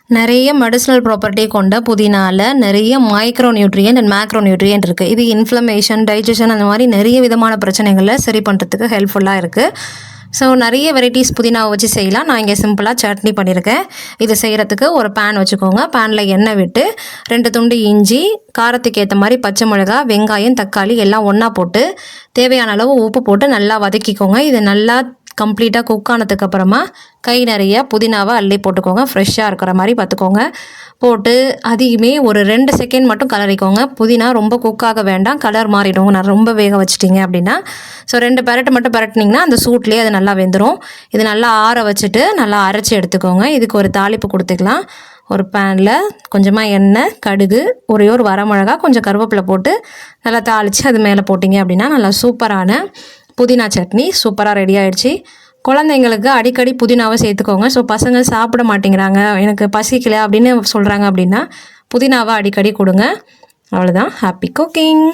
நிறைய medicinal property கொண்ட புதினால நிறைய micro nutrient and macro nutrient இருக்குது. இது இன்ஃப்ளமேஷன், டைஜஷன் அந்த மாதிரி நிறைய விதமான பிரச்சனைகளை சரி பண்ணுறதுக்கு ஹெல்ப்ஃபுல்லாக இருக்குது. ஸோ நிறைய வெரைட்டிஸ் புதினாவை வச்சு செய்யலாம். நான் இங்கே சிம்பிளாக சட்னி பண்ணியிருக்கேன். இது செய்கிறதுக்கு ஒரு பேன் வச்சுக்கோங்க. பேனில் எண்ணெய் விட்டு 2 துண்டு இஞ்சி, காரத்துக்கு ஏற்ற மாதிரி பச்சை மிளகா, வெங்காயம், தக்காளி எல்லாம் ஒன்றா போட்டு தேவையான அளவு உப்பு போட்டு நல்லா வதக்கிக்கோங்க. இது நல்லா கம்ப்ளீட்டாக குக் ஆனதுக்கப்புறமா கை நிறைய புதினாவை அள்ளி போட்டுக்கோங்க. ஃப்ரெஷ்ஷாக இருக்கிற மாதிரி பார்த்துக்கோங்க. போட்டு அதையுமே ஒரு 2 செகண்ட் மட்டும் கலரிக்கோங்க. புதினா ரொம்ப குக்காக வேண்டாம், கலர் மாறிடும். நான் ரொம்ப வேக வச்சிட்டிங்க அப்படின்னா. ஸோ 2 பெரட்டு மட்டும் பெரட்டினீங்கன்னா அந்த சூட்லேயே அது நல்லா வெந்துடும். இது நல்லா ஆற வச்சுட்டு நல்லா அரைச்சி எடுத்துக்கோங்க. இதுக்கு ஒரு தாளிப்பு கொடுத்துக்கலாம். ஒரு பேனில் கொஞ்சமாக எண்ணெய், கடுகு, ஒரே ஒரு வரமிளகா, கொஞ்சம் கருவேப்பிலை போட்டு நல்லா தாளித்து அது மேலே போட்டிங்க அப்படின்னா நல்லா சூப்பரான புதினா சட்னி சூப்பராக ரெடி ஆகிடுச்சு. குழந்தைங்களுக்கு அடிக்கடி புதினாவை சேர்த்துக்கோங்க. ஸோ பசங்க சாப்பிட மாட்டேங்கிறாங்க, எனக்கு பசிக்கல அப்படின்னு சொல்கிறாங்க அப்படின்னா புதினாவை அடிக்கடி கொடுங்க. அவ்வளோதான். Happy cooking.